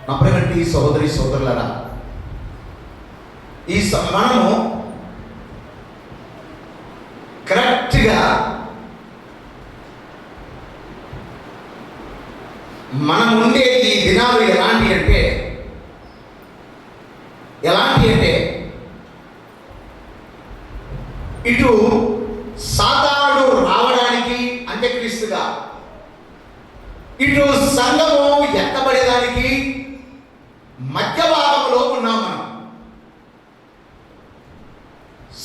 నా ప్రియమైన సహోదరి సోదరులారా, మనము కరెక్ట్గా మనం ఉండే ఈ దినాలు ఎలాంటి అంటే ఇటు సాతానుడు రావడానికి అంత్యక్రీస్తుగా, ఇటు సంఘము ఎత్తబడేదానికి మధ్య భాగంలో ఉన్నాం మనం.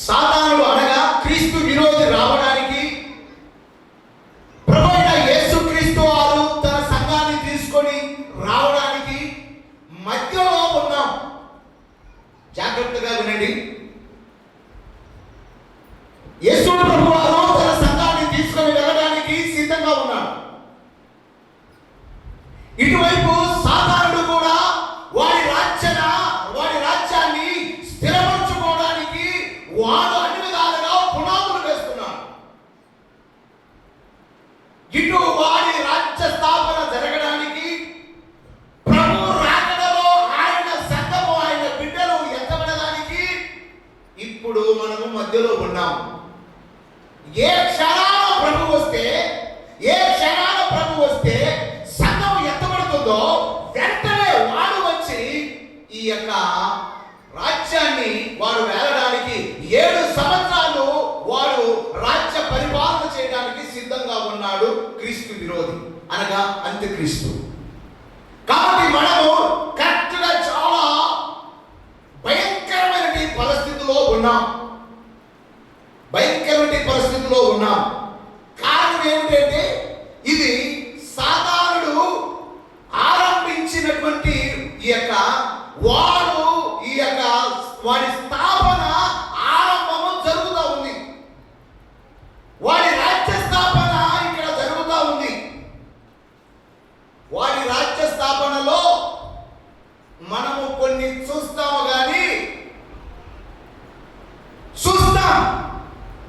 సాతానుడు అనగా క్రీస్తు విరోధి రావడానికి, ప్రభు అయిన యేసుక్రీస్తు వారు తన సంఘాన్ని తీసుకొని రావడానికి మధ్యలో ఉన్నాం. జాగ్రత్తగా వినండి. యేసు ప్రభు వారు తన సంఘాన్ని తీసుకొని వెళ్ళడానికి సిద్ధంగా ఉన్నాడు. ఇటువైపు సాతానుడు కూడా వాడి రాజ్యాన్ని స్థిరపరచుకోవడానికి వాడు అన్ని విధాలుగా పునాదులు వేస్తున్నాడు. ఇటు వాడి రాజ్య స్థాపన జరగడానికి, ప్రభు రాకడలో ఆయన సంఘము, ఆయన బిడ్డలు ఎత్తబడడానికి ఇప్పుడు మనము మధ్యలో ఉన్నాం. ఏ క్షణాన ప్రభు వస్తే సంఘం ఎత్తబడుతుందో వెంటనే వాడు వచ్చి ఈ యొక్క రాజ్యాన్ని వాడు వేలడానికి 7 సంవత్సరాలు వాడు రాజ్య పరిపాలన చేయడానికి సిద్ధంగా ఉన్నాడు క్రీస్తు విరోధి అనగా అంత్యక్రీస్తు. కాబట్టి మనము కరెక్ట్గా చాలా భయంకరమైన పరిస్థితిలో ఉన్నాం. కారణం ఏమిటంటే ఇది సాతానుడు ఆరంభించినటువంటి వాడి స్థాపన ఆరంభము జరుగుతూ ఉంది. వాడి రాజ్య స్థాపన ఇక్కడ జరుగుతూ ఉంది. వాడి రాజ్య స్థాపనలో మనము కొన్ని చూస్తాము,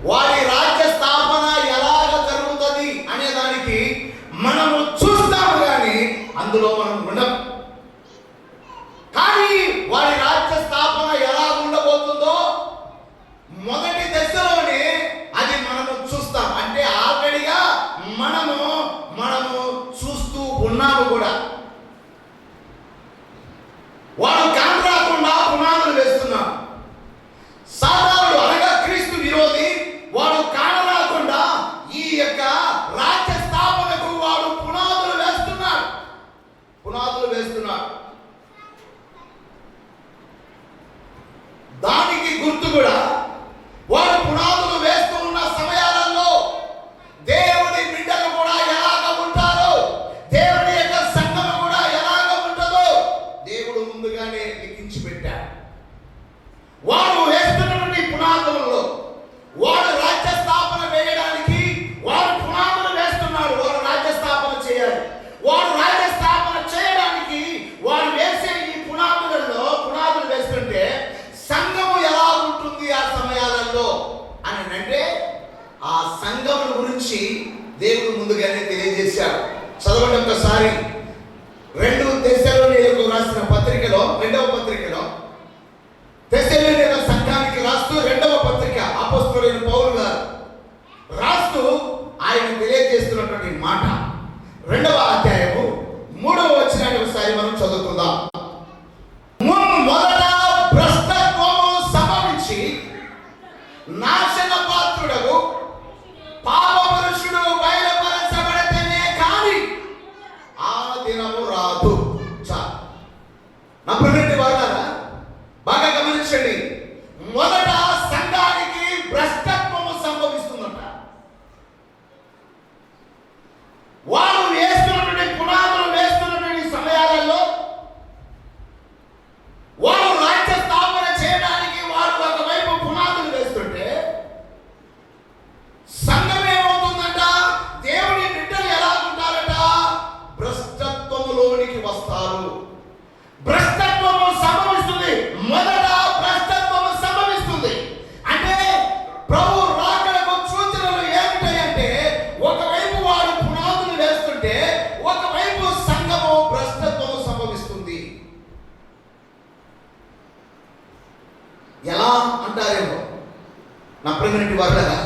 వాడి రాజ్య స్థాపన ఎలాగ జరుగుతుంది అనే దానికి మనము చూస్తాము, కానీ అందులో మనం ఉండం. కానీ వాడి రాజ్య స్థాపన ఎలా ఉండబోతుందో మొదటి దశలోనే అది మనము చూస్తాం. అంటే ఆల్రెడీగా మనము చూస్తూ ఉన్నాము కూడా. వాడు కాంట్రాకుండా పునాదులు వేస్తున్నాడు. సాతానుడు అనగా క్రీస్తు విరోధి వాడు కానరాకుండా ఈ యొక్క రాజ్య స్థాపనకు వాడు పునాదులు వేస్తున్నాడు. దానికి గుర్తు కూడా వాడు పునాదులు వేస్తూ ఉన్న సమయాలలో దేవుని బిడ్డలు కూడా ఎలాగ ఉంటారో, దేవుని యొక్క సంఘం కూడా ఎలాగ ఉంటుందో దేవుడు ముందుగానే లిఖించి పెట్టాడు. వాడు వేస్తున్నటువంటి పునాదులలో వాడు రాజ్య స్థాపన వేయడానికి వాడు పునాదులు వేస్తున్నాడు. వాడు రాజ్య స్థాపన చేయాలి. వాడు రాజ్య స్థాపన చేయడానికి వాడు వేసే ఈ పునాదులు వేస్తుంటే సంఘము ఎలా ఉంటుంది ఆ సమయాలలో అని అంటే ఆ సంఘం గురించి దేవుడు ముందుగానే తెలియజేశాడు. చదవండి ఒకసారి. 2 దశలోనికైలకు రాసిన పత్రికలో 2వ పత్రికలో దశలోనిక సంఘానికి రాస్తూ 2వ పత్రిక అపోస్తలుడైన పౌలు గారు రాస్తూ ఆయన తెలియజేస్తున్నటువంటి మాట 2వ అధ్యాయము 3వ వచనాన్ని ఒకసారి మనం చదువుకుందాం. మొదట భ్రష్టత్వము సంభవించి నాశన పాత్రుడగు పాప పురుషుడు బయలుపరచబడితేనే కానీ ఆ దినము రాదు. నా ప్రియమైన వారులారా, బాగా గమనించండి. మొదట సంఘానికి భ్రష్టత్వము సంభవిస్తుందంట. వారు వేస్తున్నటువంటి పునాదులు వేస్తున్నటువంటి సమయాలలో వారు రాజ్య స్థాపన చేయడానికి వారు ఒకవైపు పునాదులు వేస్తుంటే సంఘం ఏమవుతుందంట? దేవుని బిడ్డలు ఎలా ఉంటారట? భ్రష్టత్వములోనికి వస్తారు. భ్రష్టత్వము సంభవిస్తుంది. మొదట భ్రష్టత్వము సంభవిస్తుంది. అంటే ప్రభు రాకడకు సూచనలు ఏమిటాయంటే ఒకవైపు వాడు పునాదులు వేస్తుంటే ఒకవైపు సంఘము భ్రష్టత్వము సంభవిస్తుంది. నా ప్రియమైనటువంటి వారులారా,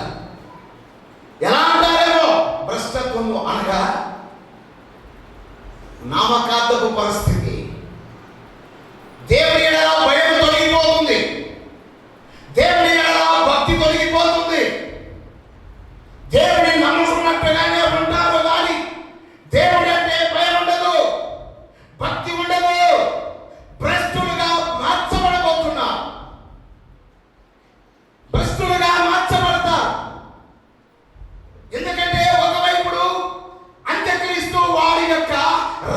ఎలా అంటారేమో భ్రష్టత్వము అనగా నామకార్థపు పరిస్థితి. దేవుని ఎడల భయం తొలగిపోతుంది, దేవుని ఎడల భక్తి తొలగిపోతుంది. దేవుని నమ్ముకున్నట్టుగానే ఉంటారు కానీ దేవుడి అంటే భయం ఉండదు, భక్తి ఉండదు. భ్రష్టులుగా మార్చబడబోతున్నారు, భ్రష్టులుగా మార్చబడతారు. ఎందుకంటే ఒకవైపుడు అంత్యక్రీస్తు వాడి యొక్క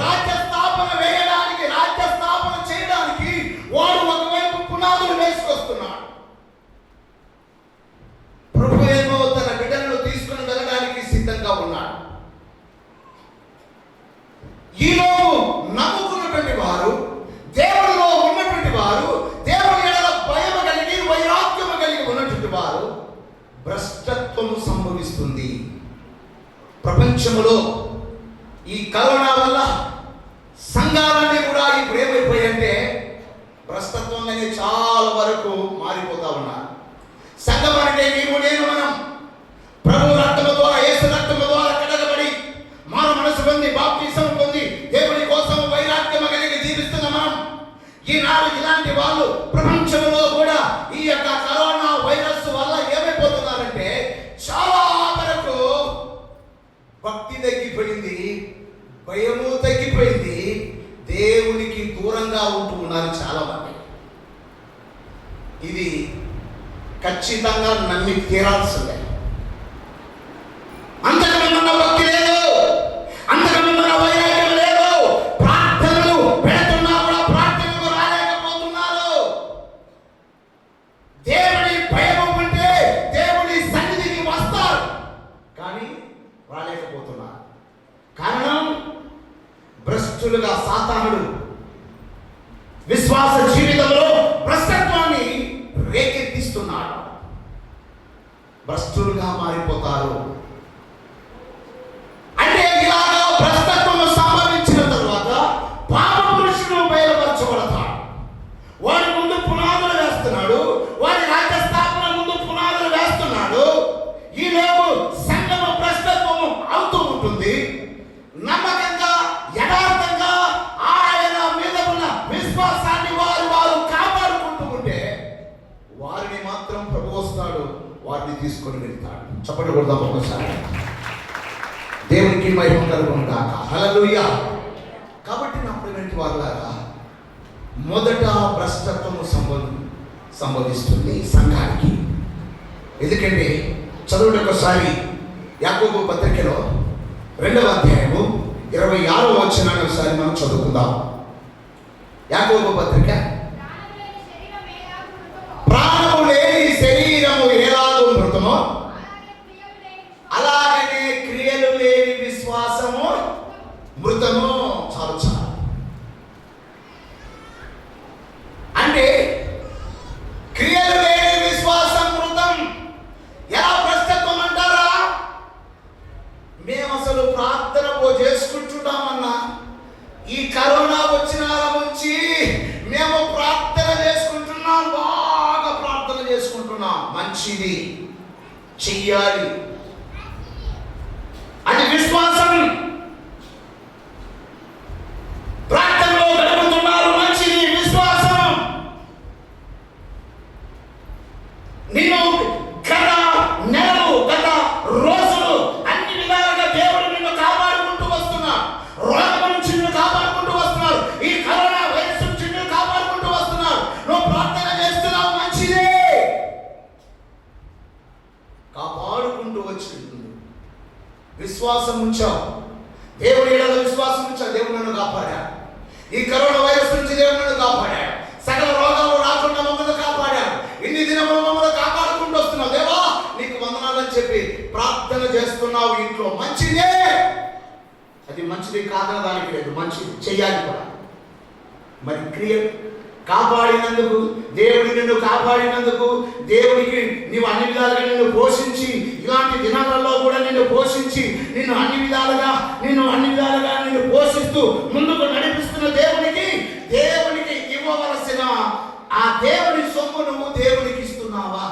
రాజ్య స్థాపన వేయడానికి, రాజ్య స్థాపన చేయడానికి వాడు ఒకవైపు పునాదులు వేసుకొస్తున్నాడు. ప్రభు ఏమో తన బిడ్డలను తీసుకుని వెళ్ళడానికి సిద్ధంగా ఉన్నాడు. ఈలోపు నమ్ముకున్నటువంటి వారు, దేవుడిలో ఉన్నటువంటి వారు, దేవుని ఎడల భయం కలిగి వైరాగ్యము కలిగి ఉన్నటువంటి వారు భ్రష్టత్వము సంభవిస్తుంది. ప్రపంచంలో ఈ కరోనా వల్ల సంఘాలన్నీ కూడా ఇప్పుడు ఏమైపోయాయంటే భ్రష్టత్వం అనేది చాలా వరకు మారిపోతా ఉన్నారు. సంఘం అంటే నీవు నేను మనం ప్రభు రక్తము ద్వారా, యేసు రక్తము ద్వారా కడగబడి మారు మనసు పొంది బాప్తిసం పొంది దేవుని కోసం వైరాగ్యము కలిగి జీవిస్తున్న మనం ఈనాడు ఇలాంటి వాళ్ళు ప్రపంచంలో కూడా ఈ యొక్క కరోనా వైరస్ వల్ల ఏమైపోతున్నారంటే చాలా వరకు భక్తి తగ్గిపోయింది, భయము తగ్గిపోయింది, దేవునికి దూరంగా ఉంటూ ఉన్నారు చాలా మంది. ఇది ఖచ్చితంగా నమ్మి తీరాల్సిందే. అంతకమున్న భక్తి లేదు, అంతకమున్న వైరాగ్యం లేదు. ప్రార్థనలు పెడుతున్నా కూడా ప్రార్థనకు రాలేకపోతున్నారు. దేవుని భయం ఉంటే దేవుని సన్నిధికి వస్తారు కానీ రాలేకపోతున్నారు. కారణం భ్రష్టులుగా సాతానుడు విశ్వాస జీవితంలో భ్రష్టత్వాన్ని రేకెత్తిస్తున్నాడు. భ్రష్టులుగా మారిపోతారు. అంటే ఇలాగా భ్రష్టత్వం సంభవించిన తర్వాత పాప పురుషుడు బయలుపరచబడతాడు. వాడి ముందు పునాదులు వేస్తున్నాడు, వాడి రాజ్య స్థాపన ముందు పునాదులు వేస్తున్నాడు. ఈలోపు సంఘము భ్రష్టత్వము అవుతూ ఉంటుంది. నమ్మకంగా యథార్థంగా ఆయన మీద ఉన్న విశ్వాసాన్ని వారు కాపాడుకుంటూ ఉంటే వారిని మాత్రం ప్రభు వస్తాడు, వారిని తీసుకొని వెళ్తాడు. చప్పట్లు కొడదాం ఒక్కసారి. దేవునికి మహిమ కలుగును గాక. హల్లెలూయా. కాబట్టి నా ప్రియమైన వారులారా, మొదట భ్రష్టత్వము సంభవిస్తుంది సంఘానికి. ఎందుకంటే చదువుడు ఒకసారి యాకోబు పత్రికలో 2వ అధ్యాయము 26వ వచనాన్ని ఒకసారి మనం చదువుకుందాం. యాకోబు పత్రిక, ప్రాణము లేని శరీరము ఎలాగో మృతమో అలాగనే క్రియలు లేని విశ్వాసము మృతము. చాలు చాలు. అంటే క్రియలు లేని విశ్వాసం మృతం. ఎలా భ్రష్టత్వం అంటారా? మేము అసలు ప్రార్థన చేసుకుంటున్నామన్నా ఈ కరోనా వచ్చిన నుంచి మేము ప్రార్థన చేసుకుంటున్నాం, బాగా ప్రార్థన చేసుకుంటున్నాం. మంచిది, చెయ్యాలి, అది విశ్వాసం. ప్రార్థనలో గడుపుతున్నారు, మంచిది, విశ్వాసం. నేను గత నెలలు, గత రోజులు అన్ని విధాలుగా దేవుడు నిన్ను కాపాడుకుంటూ వస్తున్నాడు. రోగం నుంచి నిన్ను కాపాడుకుంటూ వస్తున్నాడు. ఈ కరోనా వైరస్ నుంచి నిన్ను కాపాడుకుంటూ వస్తున్నాడు. నువ్వు ప్రార్థన చేస్తున్నావు, మంచిదే. కాపాడుకుంటూ వచ్చింది విశ్వాసం ఉంచావు, దేవుని ఎడల విశ్వాసం ఉంచావు, దేవుడు నన్ను కాపాడాడు. ఈ కరోనా వైరస్ నుంచి దేవుడు నన్ను కాపాడాడు. సకల రోగాలు రాకుండా మమ్మల్ని కాపాడాడు. ఇన్ని దినములు మమ్మల్ని కాపాడుకుంటూ వస్తున్నావు. దేవా నీకు వందనాలని చెప్పి ప్రార్థన చేస్తున్నావు ఇంట్లో, మంచిదే. అది మంచిది కాదని దానికి లేదు, మంచిది, చెయ్యాలి కూడా. మరి క్రియ కాపాడినందుకు, దేవుడి నిన్ను కాపాడినందుకు, దేవుడికి నీవు అన్ని విధాలుగా నిన్ను పోషించి, ఇలాంటి దినాలలో కూడా నిన్ను పోషించి, నిన్ను అన్ని విధాలుగా నిన్ను పోషిస్తూ ముందుకు నడిపిస్తున్న దేవునికి ఇవ్వవలసిన ఆ దేవుని సొమ్ము నువ్వు దేవునికి ఇస్తున్నావా?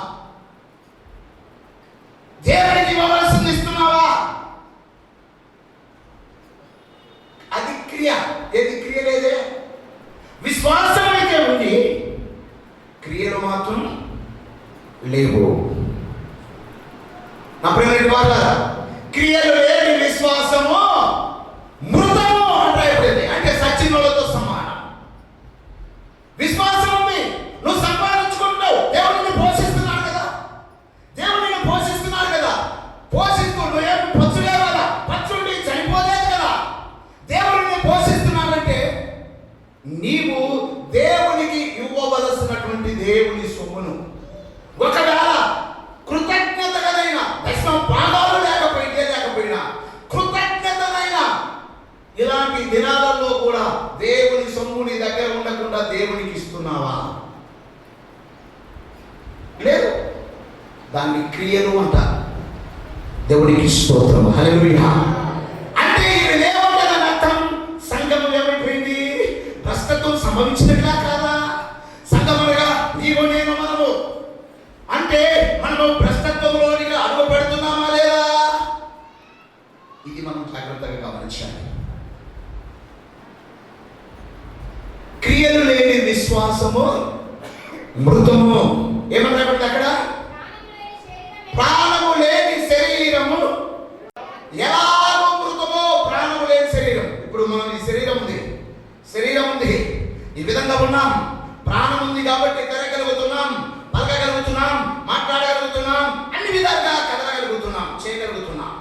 లేవు. నా ప్రియమైన వారలారా, క్రియలు లేని విశ్వాసము మృతము అంటాయి. అంటే సచ్చినోళ్ళతో సమానం. విశ్వాసం ఉంది, నువ్వు సంపాదించుకుంటావు, దేవుడు నిన్ను పోషిస్తున్నాడు కదా, దేవుడు నిన్ను పోషిస్తున్నాడు కదా, పోషిస్తూ నువ్వేమి పచ్చులే కదా, పచ్చుండి చనిపోలేదు కదా, దేవుడు నిన్ను పోషిస్తున్నాడంటే నీవు దేవునికి ఇవ్వవలసినటువంటి దేవుని సొమ్మును ఒకవేళ కృతజ్ఞత కదైనా దశమ భాగాలు లేకపోయినా కృతజ్ఞతనైనా ఇలాంటి దినాలలో కూడా దేవుని సొమ్ము నీ దగ్గర ఉండకుండా దేవునికి ఇస్తున్నావా? లేదు. దాన్ని క్రియలు అంటారు. దేవునికి స్తోత్రం, హల్లెలూయా. అంటే ఇవి లేవంటే దాని అర్థం సంఘం ఏమైపోయింది? భ్రష్టత్వం సంభవించినట్లా కాదా? సంఘములుగా నీవు నేను మనము అంటే మనము భ్రష్టత్వంలోనికి అడుగు పెడుతున్నామా లేదా? ఇది మనం జాగ్రత్తగా గమనించాలి. క్రియలు లేని విశ్వాసము మృతము. ఏమన్నా అక్కడ? ప్రాణము లేని శరీరము ఎలాగో మృతమో. ప్రాణము లేని శరీరం. ఇప్పుడు మనం ఈ శరీరం ఉంది, ఈ విధంగా ఉన్నాం. ప్రాణం ఉంది కాబట్టి తిరగలుగుతున్నాం, పలకగలుగుతున్నాం, మాట్లాడగలుగుతున్నాం, అన్ని విధాలుగా కదలగలుగుతున్నాం, చేయగలుగుతున్నాం.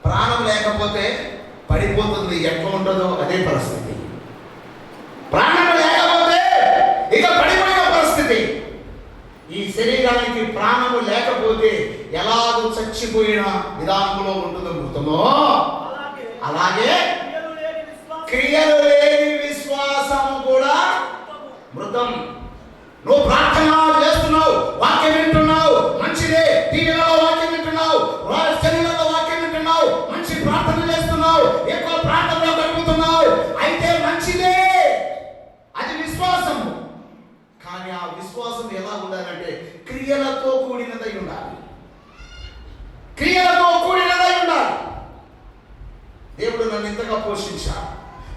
ప్రాణం లేకపోతే పడిపోతుంది, ఎట్లా ఉంటుందో అదే పరిస్థితి. ప్రాణం లేకపోతే ఇక పడిపోయిన పరిస్థితి. ఈ శరీరానికి ప్రాణము లేకపోతే ఎలాగో చచ్చిపోయిన విధానంలో ఉంటుందో మృతమో, అలాగే క్రియలు లేని విశ్వాసము కూడా మృతం. నువ్వు ప్రార్థన చేస్తున్నావు, వాక్యం వింటున్నావు, మంచిదే. టీవీలో వాక్యం వింటున్నావు, శరీరంలో వాక్యం వింటున్నావు, మంచి ప్రార్థన చేస్తున్నావు, ఎక్కువ ప్రార్థనలో గడుపుతున్నావు, అయితే మంచిదే, అది విశ్వాసము. కానీ ఆ విశ్వాసం ఎలా ఉండాలంటే క్రియలతో కూడినదై ఉండాలి. క్రియలతో కూడినదై ఉండాలి. దేవుడు నన్ను ఇంతగా పోషించాడు,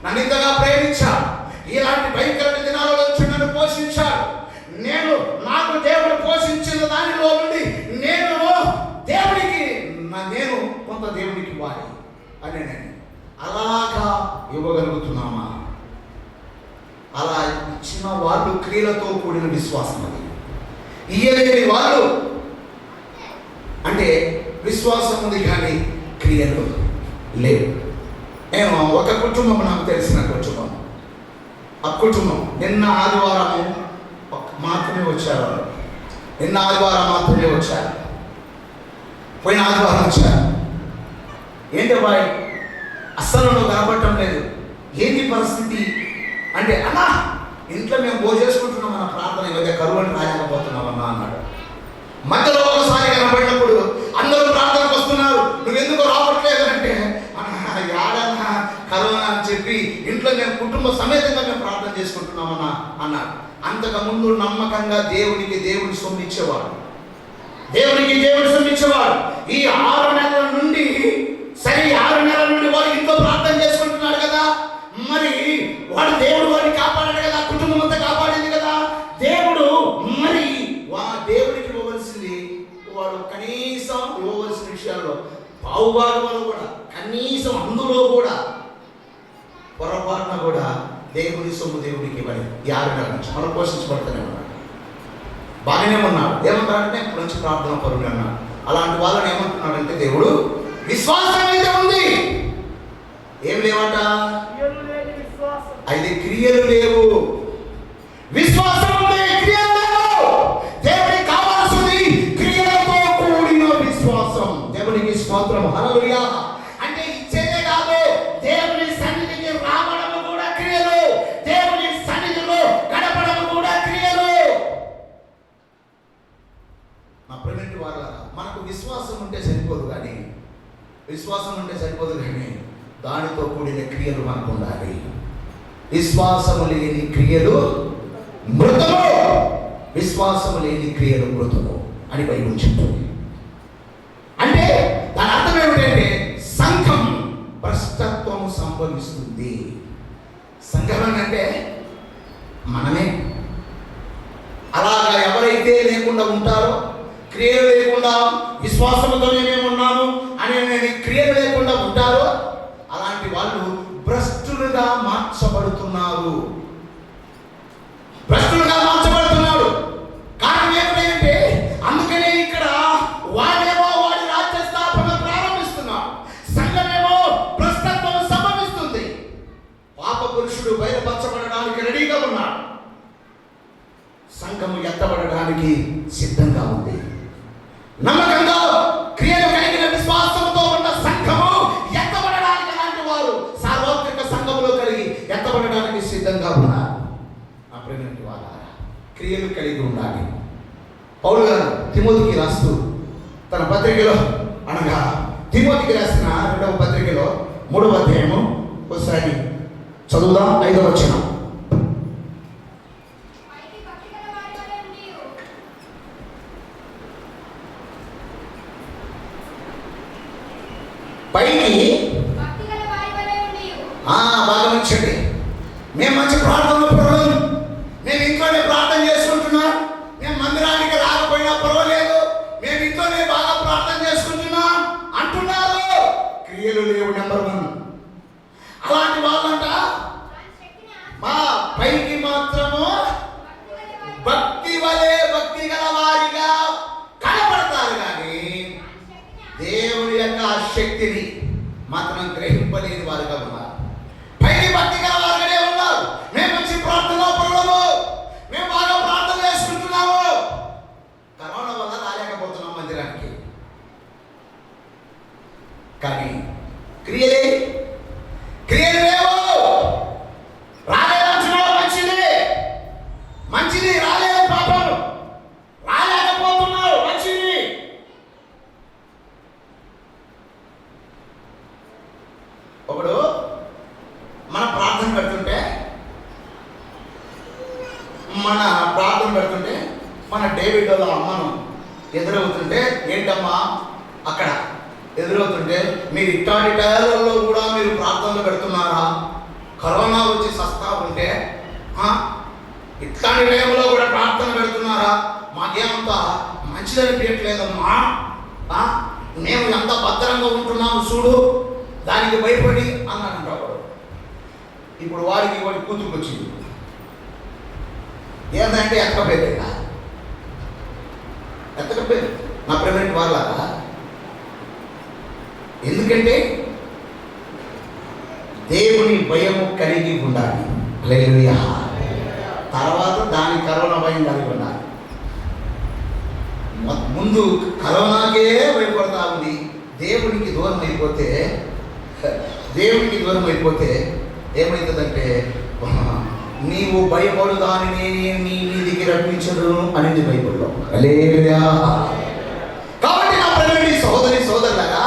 నన్ను ఇంతగా ప్రేమించాడు, ఇలాంటి భయంకర దినాల నుంచి నన్ను పోషించాడు. నాకు దేవుడు పోషించిన దానిలో నుండి నేను కొంత దేవునికి ఇవ్వాలి అని నేను అలాగా ఇవ్వగలుగుతున్నామా? అలా ఇచ్చిన వాళ్ళు క్రియలతో కూడిన విశ్వాసం. అది ఇయ్యలేని వాళ్ళు అంటే విశ్వాసం ఉంది కానీ క్రియలు లేవు. నేను ఒక కుటుంబం, నాకు తెలిసిన కుటుంబం, ఆ కుటుంబం నిన్న ఆదివారం మాత్రమే వచ్చారు. నిన్న ఆదివారం మాత్రమే వచ్చారు, పోయిన ఆదివారం వచ్చారు. ఏంటి బాయ్ అస్సలు నువ్వు కనపడటం లేదు, ఏంటి పరిస్థితి అంటే, అన్నా ఇంట్లో మేము భోజనం చేసుకుంటున్నాం, మన ప్రార్థన ఈ మధ్య కరువుని రాయకపోతున్నామన్నా అన్నాడు. మధ్యలో ఒకసారి కనపడినప్పుడు అందరూ ప్రార్థనకు వస్తున్నారు, నువ్వెందుకు రావట్లేదు అంటే, యాడన్నా కరోనా అని చెప్పి ఇంట్లో మేము కుటుంబ సమేతంగా మేము ప్రార్థన చేసుకుంటున్నామన్నా అన్నాడు. అంతకుముందు నమ్మకంగా దేవుడి సొమ్ము ఇచ్చేవాడు, దేవుడి సొమ్ము ఇచ్చేవాడు. ఈ 6 నెలల నుండి 6 నెలల నుండి వాడు ఇంట్లో ప్రార్థన చేసుకుంటున్నాడు కదా, మరి వాడు దేవుడు వాడిని కాపాడాడు కదా, కుటుంబం అంతా కాపాడింది కదా దేవుడు. మరి దేవుడికి ఇవ్వవలసింది వాడు కనీసం ఇవ్వవలసిన విషయాల్లో పావుభాగంలో కూడా కనీసం అందులో కూడా పొరపాటున కూడా దేవుడి సొమ్ము దేవుడికి ఇవ్వాలి. 6 నెలల నుంచి మనం పోషించబడుతూనే ఉన్నాడు, బాగానే ఉన్నాడు. ఏమంటాడంటే ఇప్పుడు నుంచి ప్రార్థన పరుడు అన్నాడు. అలాంటి వాళ్ళని ఏమంటున్నాడంటే దేవుడు విశ్వాసం అయితే ఉంది, ఏం లేవట, అయితే క్రియలు లేవు. విశ్వాసం ఉంది, క్రియలు లేవు. దేవుడికి కావాల్సింది క్రియలతో కూడిన విశ్వాసం. దేవునికి స్తోత్రం, హల్లెలూయా. అంటే ఇచ్చేదే కాదు, దేవుని సన్నిధికి రావడం కూడా క్రియలు, దేవుని సన్నిధిలో గడపడం కూడా క్రియలు. నా ప్రేమిటి వాళ్ళ మనకు విశ్వాసం ఉంటే సరిపోదు కానీ దానితో కూడిన క్రియలు మనకు ఉండాలి. విశ్వాసము లేని క్రియలు మృతము, విశ్వాసము లేని క్రియలు మృతము అని బైబిల్ చెప్తుంది. అంటే దాని అర్థం ఏమిటంటే సంఘం భ్రష్టత్వము సంభవిస్తుంది. సంఘం అంటే మనమే. అలాగా ఎవరైతే లేకుండా ఉంటారో విశ్వాసంతోనే మేము ఉన్నాము అని క్రియలు లేకుండా ఉంటారో అలాంటి వాళ్ళు భ్రష్టులుగా మార్చబడుతున్నారు. భ్రష్టులుగా మార్చబడుతున్నాడు. కారణం ఏమిటంటే అందుకనే ఇక్కడ వాడేమో వాడి రాజ్య స్థాపన ప్రారంభిస్తున్నాడు, సంఘమేమో భ్రష్టత్వం సంభవిస్తుంది. పాప పురుషుడు బయలుపరచబడడానికి రెడీగా ఉన్నాడు, సంఘము ఎత్తబడడానికి సిద్ధంగా ఉంది. నమ్మకంగా క్రియలు కలిగిన విశ్వాసంతో ఉన్న సంఘము ఎత్తబడడానికి అలాంటి వారు సార్వత్రిక సంఘములో కలిగి ఎత్తబడడానికి సిద్ధంగా ఉన్నారు. నా ప్రియమైన వారా, క్రియలు కలిగి ఉండాలి. పౌలు గారు తిమోతికి రాస్తూ తన పత్రికలో, అనగా తిమోతికి రాసిన 2వ పత్రికలో 3వ అధ్యాయము ఒకసారి చదువుదాం. 5వ వచనం. పైకి బాగా మంచండి. మేము మంచి ప్రార్థనలు పర్వాలేదు, మేము ఇంట్లోనే ప్రార్థన చేసుకుంటున్నాం, మేము మందిరానికి రాకపోయినా పర్వాలేదు, మేము ఇంట్లోనే బాగా ప్రార్థన చేసుకుంటున్నాం అంటున్నారు. క్రియలు లేవు. నెంబర్ 1 అలాంటి వాళ్ళంట మా పైకి మాత్రము భక్తి గల వారిగా కనపడతారు, కానీ దేవుని యొక్క శక్తిని మాత్రం గ్రహింపలేని వారుగా ఉన్నారు. పైకి భక్తి గల వారుగానే ఉన్నారు. మేము మంచి ప్రార్థన పరులము, మేము బాగా ప్రార్థన చేసుకుంటున్నాము, కరోనా వల్ల రాలేకపోతున్నాం మందిరానికి. కానీ క్రియలు లేవు. రాలేదంటున్నాడు, మంచిది రాలేదు, పాపం రాలేకపోతున్నావు, మంచిది. ఒకడు మన ప్రార్థన పెడుతుంటే మన డేవిడ్ వాళ్ళ అమ్మను ఎదురవుతుంటే, ఏంటమ్మా అక్కడ ఎదురవుతుంటే, మీరు ఇట్లాంటి టైర్లలో కూడా మీరు ప్రార్థనలు పెడుతున్నారా? కరోనా వచ్చి సస్తా ఉంటే ఇట్లాంటి టైంలో కూడా ప్రార్థన పెడుతున్నారా? మాకేమంతా మంచిదనిపించట్లేదమ్మా, మేము ఎంత భద్రంగా ఉంటున్నాము చూడు, దానికి భయపడి అన్నాడంట వాడు. ఇప్పుడు వాడి కూతురుకు వచ్చింది. ఏంటంటే ఎత్తకపోయేది నా ప్రెగ్నెంట్ వాళ్ళ. ఎందుకంటే దేవుని భయము కలిగి ఉండాలి. హల్లెలూయా. తర్వాత దాని కరోనా భయం కలిగి ఉండాలి. ముందు కరోనాకే భయపడతా ఉంది. దేవునికి దూరం అయిపోతే ఏమవుతుందంటే, నీవు భయపడు దానిని నీ దగ్గర రప్పించదు అనేది బైబిల్లో. హల్లెలూయా. కాబట్టి నా ప్రియమైన సహోదరి సోదరులారా,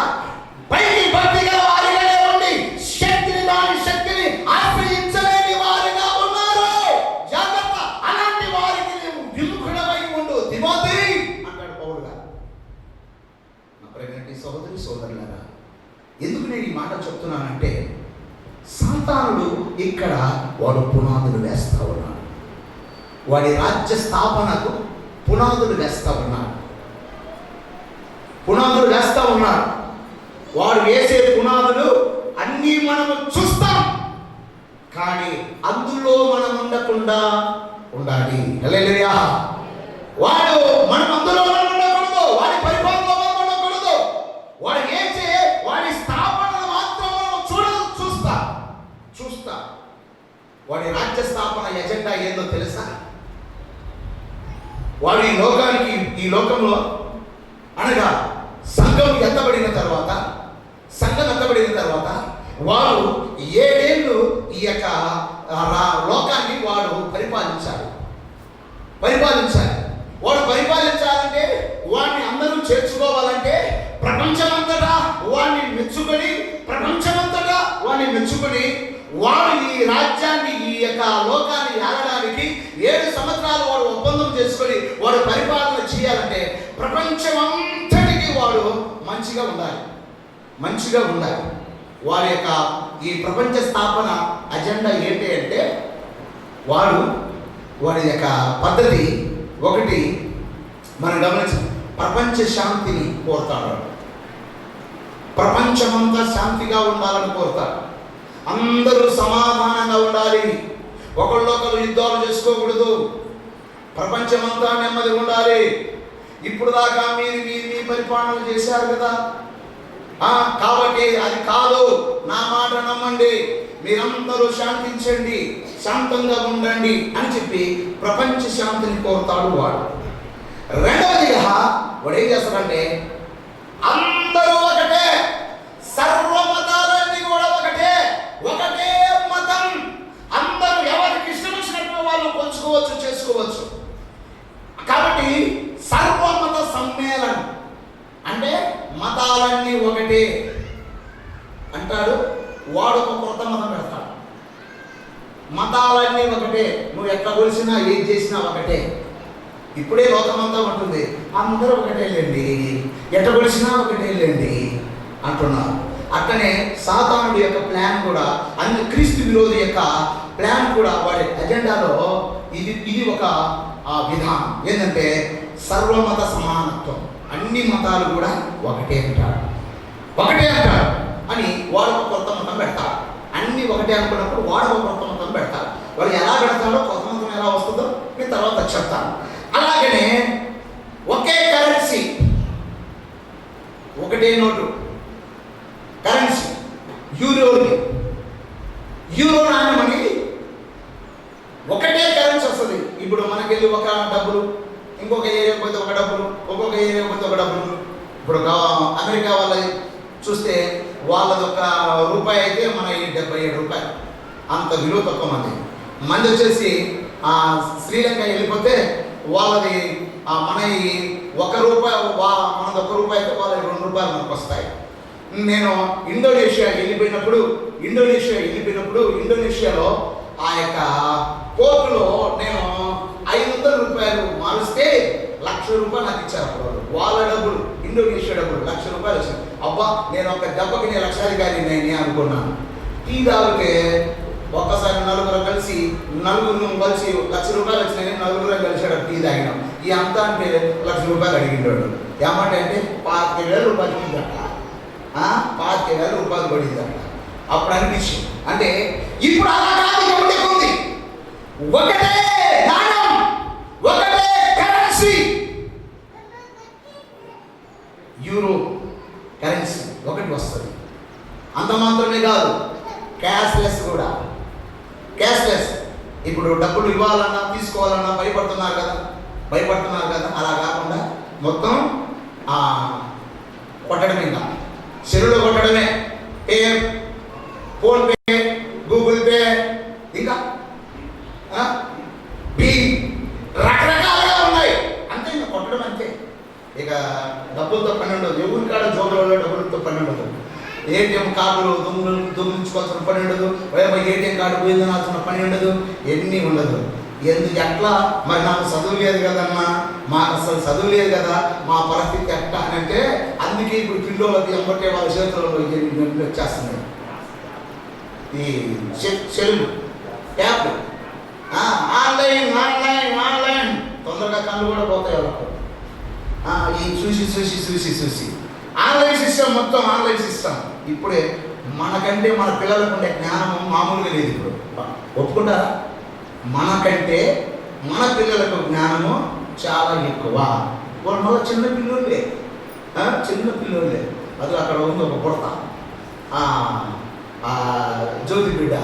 పైకి భక్తి గల వారిగానే ఉండి శక్తిని ఆశ్రయించలేని వారిగా ఉన్నారు. జాగ్రత్త, అలాంటి వారికి నీవు విముఖుడమై ఉండు తిమోతి అంటాడు పౌలు గారు. నా ప్రియమైన సహోదరి సోదరులారా, ఎందుకు నేను ఈ మాట చెప్తున్నానంటే, సాతానుడు ఇక్కడ వాడు పునాదులు వేస్తా ఉన్నాడు. వాడి రాజ్య స్థాపనకు పునాదులు వేస్తా ఉన్నాడు. వాడు వేసే పునాదులు అన్నీ మనము చూస్తాం, కానీ అందులో మనం ఉండకుండా ఉండాలి. హల్లెలూయా. మనం అందులో ఉండకూడదు, వాడి పరిపాలనలో మనం ఉండకూడదు. వాడు వేసే వాడి స్థాపనలు మాత్రం మనం చూస్తా. వాడి రాజ్య స్థాపన ఎజెండా ఏందో తెలుసా? వాడు ఈ లోకంలో అనగా సంఘం ఎత్తబడిన తర్వాత వాడు 7 ఏళ్ళు ఈ యొక్క లోకాన్ని వాడు పరిపాలించాలి. వాడు పరిపాలించాలంటే, వాడిని అందరూ చేర్చుకోవాలంటే, ప్రపంచమంతటా వాడిని మెచ్చుకొని వాడు ఈ రాజ్యాన్ని, ఈ యొక్క లోకాన్ని ఏలడానికి 7 సంవత్సరాలు వాడు ఒప్పందం చేసుకొని వాడు పరిపాలన చేయాలంటే, ప్రపంచమంతటికి వాడు మంచిగా ఉండాలి. వారి యొక్క ఈ ప్రపంచ స్థాపన అజెండా ఏంటి అంటే, వాడి యొక్క పద్ధతి ఒకటి మనం గమనించాం. ప్రపంచ శాంతిని కోరుతాడు. ప్రపంచమంతా శాంతిగా ఉండాలని కోరుతాడు. అందరూ సమాధానంగా ఉండాలి. ఒకళ్ళొకరు యుద్ధాలు చేసుకోకూడదు. ప్రపంచమంతా నెమ్మది ఉండాలి. ఇప్పుడు దాకా మీరు మీ పరిపాలన చేశారు కదా, కాబట్టి అది కాదు, నా మాట నమ్మండి, మీరందరూ శాంతించండి, శాంతంగా ఉండండి అని చెప్పి ప్రపంచ శాంతిని కోరుతాడు వాడు. రెండవదిగా వాడు ఏం చేస్తాడంటే, అందరూ ఒకటే, సర్వమతాలన్నీ కూడా ఒకటే, ఒకటే మతం, అందరూ ఎవరికి ఇష్టం వచ్చినట్టు వాళ్ళు పంచుకోవచ్చు, చేసుకోవచ్చు. కాబట్టి సర్వమత సమ్మేళనం అంటే మతాలన్నీ ఒకటే అంటాడు వాడు. ఒక కొత్త మతం పెడతాడు. మతాలన్నీ ఒకటే, నువ్వు ఎట్లా కొలిసినా ఏం చేసినా ఒకటే. ఇప్పుడే లోకమంతా ఉంటుంది, అందరూ ఒకటేలేండి, ఎట్లా కొలిసినా ఒకటేలేండి అంటున్నారు. అట్లనే సాతానుడి యొక్క ప్లాన్ కూడా, అన్ని క్రీస్తు విరోధి యొక్క ప్లాన్ కూడా, వాడి అజెండాలో ఇది ఒక విధానం ఏంటంటే సర్వమత సమానత్వం. అన్ని మతాలు కూడా ఒకటే అంటాడు అని వాడు ఒక కొత్త మతం పెడతాడు. అన్ని ఒకటే అనుకున్నప్పుడు వాడు ఒక కొత్త మతం పెడతాడు. వాడు ఎలా పెడతాడో, కొత్త మతం ఎలా వస్తుందో నేను తర్వాత చెప్తాను. అలాగనే ఒకే కరెన్సీ, ఒకటే నోటు, కరెన్సీ యూరో నాణ్యం అనేది ఒకటే కరెన్సీ వస్తుంది. ఇప్పుడు మనకెళ్ళి ఒక డబ్బులు, ఇంకొక ఏరియాకి పోతే ఒక డబ్బులు, ఒక్కొక్క ఏరియాకి పోతే ఒక డబ్బులు. ఇప్పుడు అమెరికా వాళ్ళ చూస్తే వాళ్ళది ఒక రూపాయి అయితే మన 77 రూపాయలు, అంత విలువ తక్కువ మంది వచ్చేసి శ్రీలంక వెళ్ళిపోతే వాళ్ళది మన ₹1 మనది ₹1 అయితే వాళ్ళది ₹2 మనకు వస్తాయి. నేను ఇండోనేషియా వెళ్ళిపోయినప్పుడు ఇండోనేషియాలో ఆ యొక్క కోర్టులో నేను ₹500 మారుస్తే ₹1,00,000 నాకు ఇచ్చారు. అప్పుడు వాళ్ళ డబ్బులు, ఇండోనేషియా డబ్బులు ₹1,00,000 వచ్చాయి. అబ్బా, నేను ఒక దెబ్బకి నేను లక్షాధికారి నేను అనుకున్నాను. టీ తాగితే ఒక్కసారి నలుగురు కలిసి ₹1,00,000 వచ్చినాయి. నలుగురు కలిసాడు టీ తాగినాం. ఈ అంతా అంటే ₹1,00,000 అడిగిండాడు. ఏమంటే ₹25,000 పడిందట, ₹25,000 పడిందట. అప్పుడు అనిపించింది. అంటే ఇప్పుడు అలా కాదు, ఉంది ఒకటే నాణ్యం, ఒకటే కరెన్సీ, యూరో కరెన్సీ ఒకటి వస్తుంది. అంత మాత్రమే కాదు, క్యాష్లెస్ కూడా. క్యాష్లెస్ ఇప్పుడు డబ్బులు ఇవ్వాలన్నా తీసుకోవాలన్నా భయపడుతున్నారు కదా, అలా కాకుండా మొత్తం కొట్టడమే, ఇంకా చెరువులో కొట్టడమే. ఫోన్పే, గూగుల్ పే, ఇంకా రకరకాలుగా ఉన్నాయి. అంతే, ఇంకా కొట్టడం అంతే. ఇక డబ్బులతో పని ఉండదు. ఎవరి కాడ జోబులలో డబ్బులతో పని ఉండదు. ఏటీఎం కార్డులు దొంగిలించుకోవాల్సిన పని ఉండదు. ఏటీఎం కార్డు పోయిందనాల్సిన పని ఉండదు. ఎన్ని ఉండదు. ఎట్లా మరి నాకు చదువు లేదు కదమ్మా, మాకు అసలు చదువు లేదు కదా, మా పరిస్థితి ఎట్లా అని అంటే, అందుకే ఇప్పుడు పిల్లలకి ఎంబట్టే వాళ్ళ చేతులలో వచ్చేస్తున్నాయి ఈ సెల్ ట్యాప్, ఆన్లైన్ తొందరగా కళ్ళు కూడా పోతాయి వాళ్ళకు. ఈ చూసి ఆన్లైన్ సిస్టమ్, మొత్తం ఆన్లైన్ సిస్టమ్. ఇప్పుడే మనకంటే మన పిల్లలకు ఉండే జ్ఞానం మామూలుగా లేదు. ఇప్పుడు ఒప్పుకుంటారా? మనకంటే మన పిల్లలకు జ్ఞానము చాలా ఎక్కువ. వాళ్ళు మళ్ళీ చిన్న పిల్లలే. అది అక్కడ ఉంది ఒక పుడత, జ్యోతి బిడ్డ.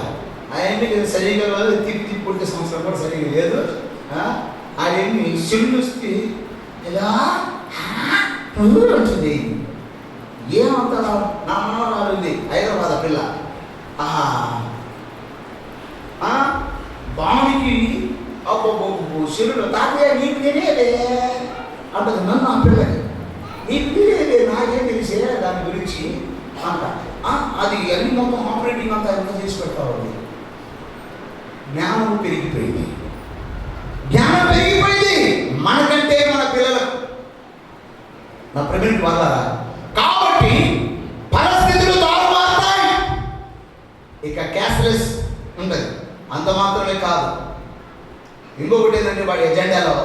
అవన్నీ సరిగా తిప్పి కొట్టే సంవత్సరం కూడా సరిగా లేదు. అవన్నీ చెల్లు వస్తే ఇలా ఉంటుంది. ఏమంతా నా మనవరాలు ఉంది, హైదరాబాద్ పిల్ల. బాణికి చెల్లు తాతయ్య నీకు తెలియదే అంటది. నన్ను ఆ పిల్లకి నీకు తెలియదే, నాకేం తెలిసే దాని గురించి అంట. అది అన్ని మొత్తం ఆపరేటింగ్ అంతా ఎంత చేసి పెడతావు. జ్ఞానం పెరిగిపోయింది. మనకంటే మన పిల్లలకు నా ప్రెగ్నెంట్ వాళ్ళ. కాబట్టి పరిస్థితులు తారుమారుతాయి. ఇక క్యాష్లెస్ ఉంటుంది. అంత మాత్రమే కాదు, ఇంకొకటి ఏంటంటే వాడి ఎజెండాలో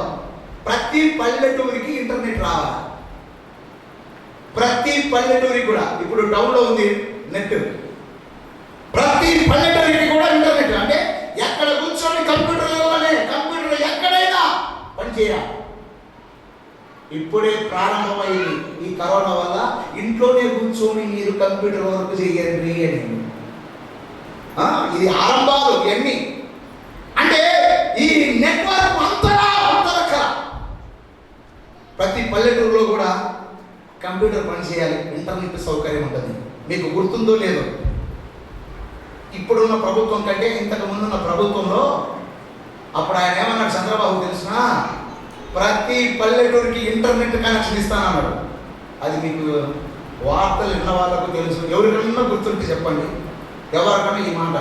ప్రతి పల్లెటూరికి ఇంటర్నెట్ రావాలి. ప్రతి పల్లెటూరికి కూడా ఇప్పుడు టౌన్లో ఉంది నెట్, ప్రతి పల్లెటూరికి కూడా ఇంటర్నెట్. అంటే ఎక్కడ కూర్చొని కంప్యూటర్ ఎక్కడైనా పనిచేయాలి. ఇప్పుడే ప్రారంభమైంది ఈ కరోనా వల్ల. ఇంట్లోనే కూర్చొని మీరు కంప్యూటర్ వర్క్ చేయండి అని. ఇది ఆరంభాలు ఇవన్నీ. అంటే ఈ నెట్వర్క్ అంతలా ప్రతి పల్లెటూరులో కూడా కంప్యూటర్ పని చేయాలి, ఇంటర్నెట్ సౌకర్యం ఉంటుంది. మీకు గుర్తుందో లేదో, ఇప్పుడున్న ప్రభుత్వం కంటే ఇంతకు ముందున్న ప్రభుత్వంలో అప్పుడు ఆయన ఏమన్నాడు చంద్రబాబు తెలిసిన, ప్రతి పల్లెటూరికి ఇంటర్నెట్ కనెక్షన్ ఇస్తానన్నాడు. అది మీకు వార్తలు విన్న వాళ్ళకు తెలుసు. ఎవరికన్నా గుర్తుంటే చెప్పండి, ఎవరికన్నా ఈ మాట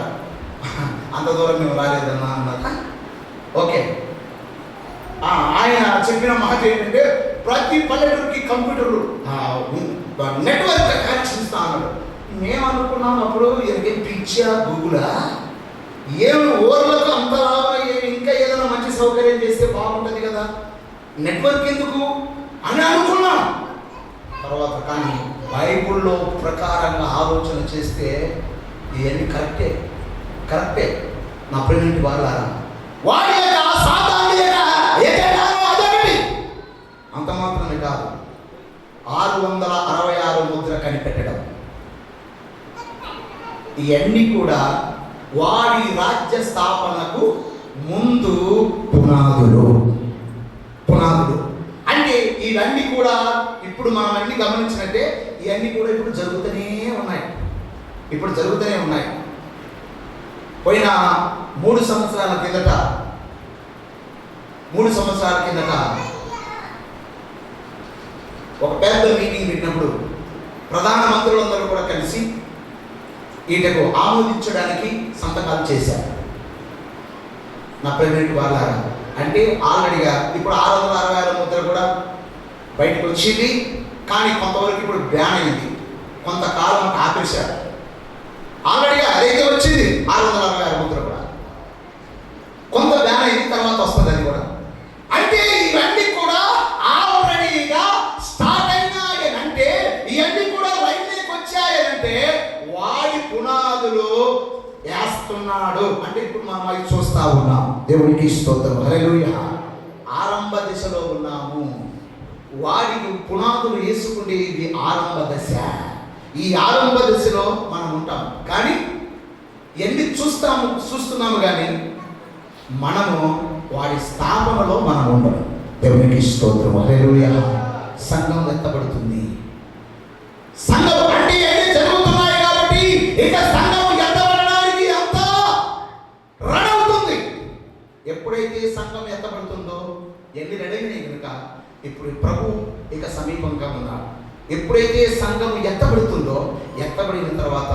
అంత దూరం మేము రాలేదన్నా అన్నారు. ఓకే, ఆయన చెప్పిన మాట ఏంటంటే ప్రతి పల్లెటూరికి కంప్యూటర్లు నెట్వర్క్ కనెక్షన్ ఇస్తా అన్నాడు. మేము అనుకున్నాం అప్పుడు ఎనకే పిచ్చా గూగులా, ఏమి ఊర్లకు అంత ఇంకా ఏదైనా మంచి సౌకర్యం చేస్తే బాగుంటుంది కదా, నెట్వర్క్ ఎందుకు అని అనుకున్నాం. తర్వాత కానీ బైబుల్లో ప్రకారంగా ఆలోచన చేస్తే ఇవన్నీ కరెక్టే నా ప్రెగ్నెంట్ వాళ్ళారా. వాడి యొక్క సాధారణ అదొకటి అంత మాత్రమే కాదు, 666 ముద్ర కనిపెట్టడం, ఇవన్నీ కూడా వాడి రాజ్య స్థాపనకు ముందు పునాదులు. అంటే ఇవన్నీ కూడా ఇప్పుడు మనం అన్ని గమనించినట్టే ఇవన్నీ కూడా ఇప్పుడు జరుగుతూనే ఉన్నాయి. పోయిన 3 సంవత్సరాల కిందట ఒక పెద్ద మీటింగ్ పెట్టినప్పుడు ప్రధానమంత్రులందరూ కూడా కలిసి ఈటకు ఆమోదించడానికి సంతకాలు చేశారు. నా ప్రెగ్నెంట్ వాళ్ళారా అంటే ఆల్రెడీగా ఇప్పుడు 666 ముద్ర కూడా బయటకు వచ్చింది. కానీ కొంతవరకు ఇప్పుడు బ్యాన్ అయింది, కొంతకాలం ఆపేశారు. ఆల్రెడీగా అదైతే వచ్చింది 666 ముద్ర కూడా కొంత బ్యాన్ అయింది, తర్వాత వస్తుంది అది కూడా. అంటే ఇవన్నీ కూడా ఆల్రెడీగా స్టార్ట్ అయినాయనంటే, ఇవన్నీ కూడా లైన్లోకి వచ్చాయనంటే వాడి పునాదులు వేస్తున్నాడు. అంటే ఇప్పుడు మనం అవి చూస్తా ఉన్నాం. దేవునికి స్తోత్రం, హల్లెలూయా. ఆరంభ దశలో ఉన్నాము. వాడికి పునాదులు వేసుకుంటే ఇది ఆరంభ దశ. ఈ ఆరంభ దశలో మనం ఉంటాం. కానీ ఎన్ని చూస్తున్నాము కానీ మనము వాడి స్థాపనలో మనం ఉండడం. దేవునికి స్తోత్రం, హల్లెలూయా. సంఘం ఎత్తబడుతుంది. సంఘం అంటే ఎన్ని జరుగుతున్నాయి కాబట్టి ఇక సంఘం ఎత్తబడడానికి అంతా రెడీ అవుతుంది. ఎప్పుడైతే సంఘం ఎత్తబడుతుందో ఎన్ని రెడీ అయినాయి కనుక ఇప్పుడు ప్రభు ఇక సమీపంగా ఉన్నాడు. ఎప్పుడైతే సంఘం ఎత్తబడుతుందో ఎత్తబడిన తర్వాత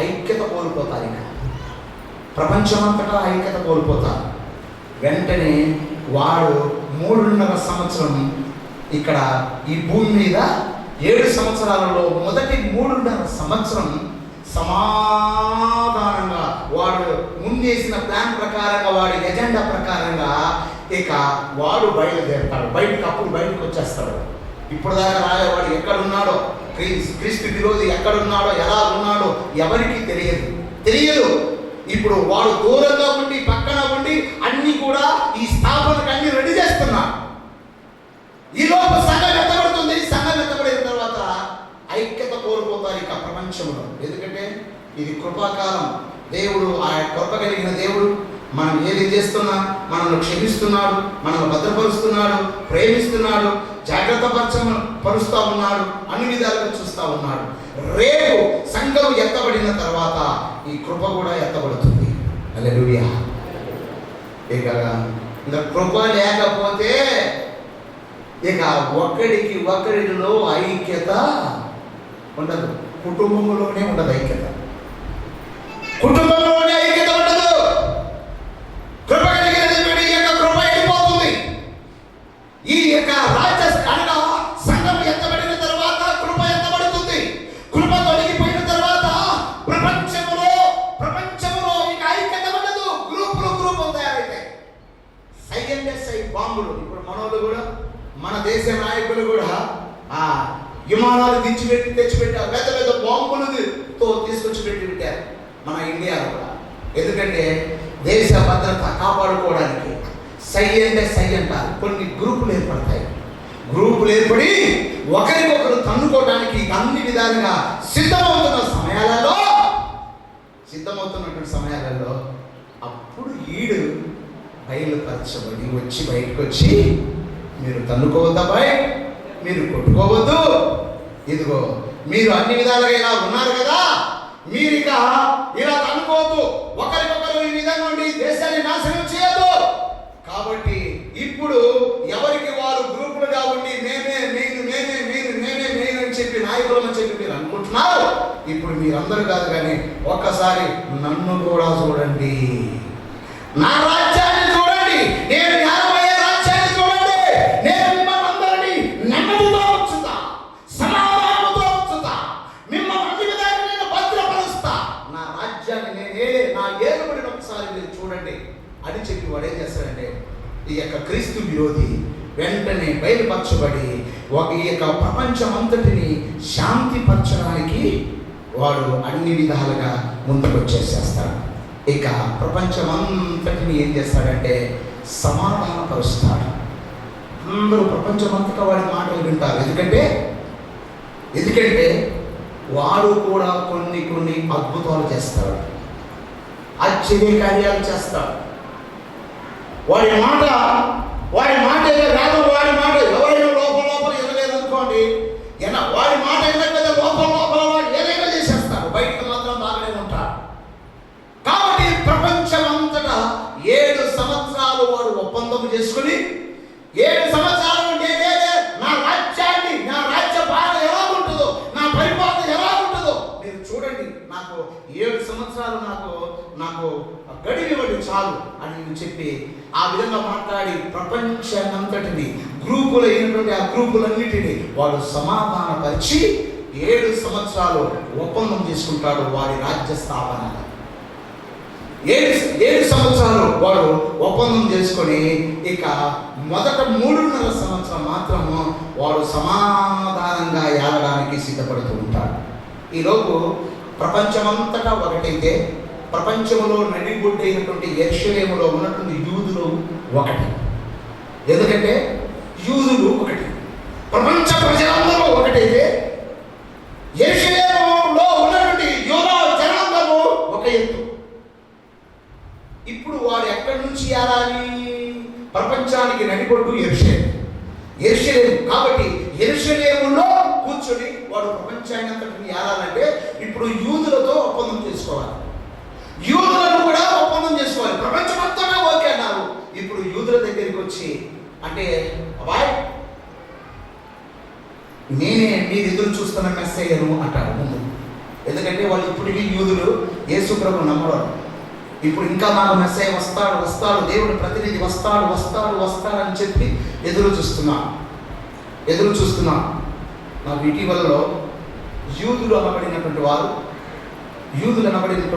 ఐక్యత కోల్పోతారు. ఇక ప్రపంచమంతటా ఐక్యత కోల్పోతారు. వెంటనే వాడు 3.5 సంవత్సరం ఇక్కడ ఈ భూమి మీద 7 సంవత్సరాలలో మొదటి 3.5 సంవత్సరం సమాధానంగా వాడు ముందేసిన ప్లాన్ ప్రకారంగా వాడి ఎజెండా ప్రకారంగా ఇక వాడు బయలుదేరుతాడు. బయటకు వచ్చేస్తాడు. ఇప్పుడు దాకా రాలేవాడు ఎక్కడున్నాడో, క్రీస్తు విరోధి ఎక్కడున్నాడో, ఎలా ఉన్నాడో ఎవరికి తెలియదు. ఇప్పుడు వాడు దూరంగా ఉండి పక్కన ఉండి అన్ని కూడా ఈ స్థాపనకు అన్ని రెడీ చేస్తున్నాడు. ఈ లోపు సంఘం ఎత్తబడుతుంది. సంఘం ఎత్తబడిన తర్వాత ఐక్యత కోల్పోతారు ఇక ప్రపంచంలో. ఎందుకంటే ఇది కృపాకాలం. దేవుడు ఆ కృప కలిగిన దేవుడు మనం ఏది చేస్తున్నా మనల్ని క్షమిస్తున్నాడు, మనల్ని భద్రపరుస్తున్నాడు, ప్రేమిస్తున్నాడు, జాగ్రత్త పరుస్తూ ఉన్నాడు, అన్ని విధాలుగా చూస్తూ ఉన్నాడు. రేపు సంఘం ఎత్తబడిన తర్వాత ఈ కృప కూడా ఎత్తబడుతుంది. హల్లెలూయా. ఇక కృప లేకపోతే ఇక ఒకరిలో ఐక్యత ఉండదు. కుటుంబంలోనే ఉండదు ఐక్యత. కుటుంబంలోనే ఐక్యత ఉండదు. కృప కలిగినటువంటి ఈ యొక్క కృప వెళ్ళిపోతుంది. ఈ యొక్క అనగా సంఘం ఎత్తబడిన తర్వాత కృప ఎత్తబడుతుంది. కృప తొలగిపోయిన తర్వాత ప్రపంచంలో ఇక ఐక్యత ఉండదు. గ్రూపులు తయారైతాయి. సై బాంబులు. ఇప్పుడు మనోళ్ళు కూడా, మన దేశ నాయకులు కూడా విమానాలు తెచ్చిపెట్టారు, పెద్ద పెద్ద బాంబులతో తీసుకొచ్చి పెట్టారు మన ఇండియాలో కూడా. ఎందుకంటే దేశ భద్రత కాపాడుకోవడానికి సై అంటే సై అంటారు. కొన్ని గ్రూపులు ఏర్పడతాయి. గ్రూపులు ఏర్పడి ఒకరికొకరు తన్నుకోవడానికి అన్ని విధాలుగా సిద్ధమవుతున్నటువంటి సమయాలలో అప్పుడు ఈడు బయలుపరచబడి బయటకు వచ్చి, మీరు తన్నుకోవద్దా బాయ్, మీరు కొట్టుకోవద్దు, ఇదిగో మీరు అన్ని విధాలుగా ఇలా ఉన్నారు కదా, మీరు ఇక ఇలా తన్నుకోవద్దు, ఒకరికొకరు ఈ విధంగా ఉండి దేశాన్ని నాశనం చేయొద్దు. కాబట్టి ఇప్పుడు ఎవరికి వారు గ్రూపులుగా ఉండి నేనే అని చెప్పి నాయకులు అని చెప్పి మీరు అనుకుంటున్నారు. ఇప్పుడు మీరందరూ కాదు కానీ ఒక్కసారి నన్ను కూడా చూడండి, నా రాజ్యాన్ని చూడండి, నేను జ్ఞానమయ్యే రాజ్యాన్ని చూడండి. నేను మిమ్మల్ని అందరినీ నెమ్మదితో ఉంచుతా, సమాధానంతో ఉంచుతా, మిమ్మల్ని అన్ని విధాలుగా నేను భద్రపరుస్తా. నా రాజ్యాన్ని నేనే, నా ఏలుబడిని ఒకసారి మీరు చూడండి అని చెప్పి వాడు ఏం చేస్తాడంటే, ఈ యొక్క క్రీస్తు విరోధి వెంటనే బయలుపరచబడి ఈ యొక్క ప్రపంచం అంతటిని శాంతిపరచడానికి వాడు అన్ని విధాలుగా ముందుకు వచ్చేసేస్తాడు. ఇక ప్రపంచం అంతటిని ఏం చేస్తాడంటే సమాధానపరుస్తాడు. అందరూ ప్రపంచమంతటా వాడి మాటలు వింటారు. ఎందుకంటే వాడు కూడా కొన్ని అద్భుతాలు చేస్తాడు, ఆశ్చర్య కార్యాలు చేస్తాడు. వాడి మాట ఏదో రాదు. వాడి మాట ఎవరైనా లోపల వినలేదు అనుకోండి, వాడి మాట వినకపోతే లోపల వాడు ఏదైనా చేసేస్తారు, బయటకు మాత్రం బాగానే ఉంటారు. కాబట్టి ప్రపంచమంతటా 7 సంవత్సరాలు వాడు ఒప్పందం చేసుకుని 7 సంవత్సరాలు నా రాజ్యాన్ని, నా రాజ్య పాలన ఎలా ఉంటుందో, నా పరిపాలన ఎలా ఉంటుందో మీరు చూడండి, నాకు 7 సంవత్సరాలు నాకు గడివివ్వండి చాలు అని చెప్పి ఆ విధంగా మాట్లాడి ప్రపంచాన్నంతటిని గ్రూపులైనటువంటి ఆ గ్రూపులన్నిటినీ వాడు సమాధానపరిచి 7 సంవత్సరాలు ఒప్పందం చేసుకుంటాడు వాడి రాజ్య స్థాపన. 7 సంవత్సరాలు వాడు ఒప్పందం చేసుకొని ఇక మొదట 3.5 సంవత్సరం మాత్రము వాడు సమాధానంగా ఏలడానికి సిద్ధపడుతూ ఉంటాడు. ఈలోపు ప్రపంచమంతటా ఒకటైతే ప్రపంచంలో నడిబొడ్డైనటువంటి యెరూషలేములో ఉన్నటువంటి యూదులు ఒకటి. ఎందుకంటే యూదులు ఒకటి, ప్రపంచ ప్రజలందరూ ఒకటైతే యెరూషలేములో ఉన్నటువంటి యూదా జనాంగము ఒక ఎత్తు. ఇప్పుడు వాడు ఎక్కడి నుంచి ఏలాలి? ప్రపంచానికి నడిబొడ్డు యెరూషలేము. కాబట్టి యెరూషలేములో కూర్చొని వాడు ప్రపంచాన్ని అంతటిని ఏలాలంటే ఇప్పుడు యూదులతో ఒప్పందం చేసుకోవాలి, యూదులను కూడా ఒప్పందం చేసుకోవాలి. ప్రపంచం అంతా ఓకే అన్నారు. ఇప్పుడు యూదుల దగ్గరికి వచ్చి అంటే అబ్బాయ్ నేనే మీరు ఎదురు చూస్తున్న మెస్సయ్యను అంటారు ముందు. ఎందుకంటే వాళ్ళు ఇప్పటికీ యూదులు యేసు ప్రభు నమ్మరు. ఇప్పుడు ఇంకా నాకు మెస్సయ్య వస్తాడు, దేవుడి ప్రతినిధి వస్తాడు అని చెప్పి ఎదురు చూస్తున్నా. నాకు ఇటీవలలో యూదులు అనబడినటువంటి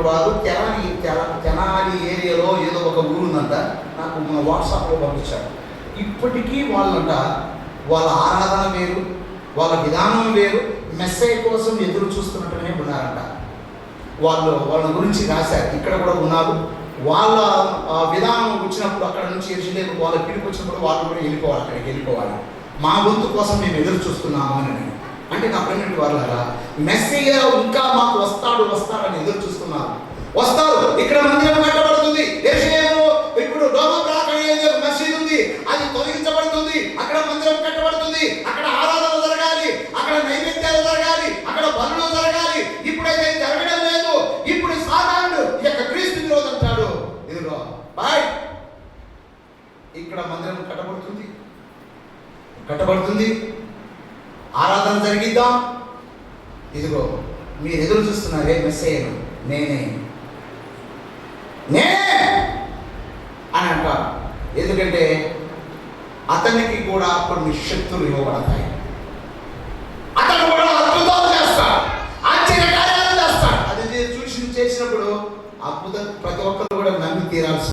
వారు తెనాలి ఏరియాలో ఏదో ఒక ఊరు ఉందంట, నాకు మన వాట్సాప్లో పంపించారు. ఇప్పటికీ వాళ్ళంట వాళ్ళ ఆరాధన వేరు, వాళ్ళ విధానం వేరు, మెస్సయ్య కోసం ఎదురు చూస్తున్నట్టుగానే ఉన్నారంట. వాళ్ళ గురించి రాశారు, ఇక్కడ కూడా ఉన్నారు. వాళ్ళ విధానం వచ్చినప్పుడు అక్కడ నుంచి యెరూషలేము వాళ్ళ పిలుపు వచ్చినప్పుడు వాళ్ళు కూడా అక్కడికి వెళ్ళిపోవాలి. మా వంతు కోసం మేము ఎదురు చూస్తున్నాము అని. అంటే నా ప్రేమ వాళ్ళ మెస్సయ్య ఇంకా మాకు వస్తాడని ఎదురు చూస్తున్నారు. వస్తారు. ఇక్కడ మందిరం కట్టబడుతుంది యెరూషలేములో. ఇప్పుడు మసీదు ఉంది, అది తొలగించబడుతుంది. అక్కడ మందిరం కట్టబడుతుంది, అక్కడ ఆరాధన జరగాలి, అక్కడ నైవేద్యాలు జరగాలి, అక్కడ బలులు జరగాలి. ఇప్పుడైతే జరగడం లేదు. ఇప్పుడు సాధారణుడు ఈ యొక్క క్రీస్తు విరోధి అంటాడు, ఇదిగో బాయ్ ఇక్కడ మందిరం కట్టబడుతుంది, ఆరాధన జరిగిద్దాం. ఇదిగో మీరు ఎదురు చూస్తున్నారే మెస్సయ్యను, నేనే అని అంటారు. ఎందుకంటే అతనికి కూడా కొన్ని శక్తులు ఇవ్వబడతాయి. అతను కూడా అద్భుతాలు చేస్తాడు, ఆశ్చర్యకార్యాలు చేస్తాడు. అది చేసినప్పుడు అద్భుతం ప్రతి ఒక్కరు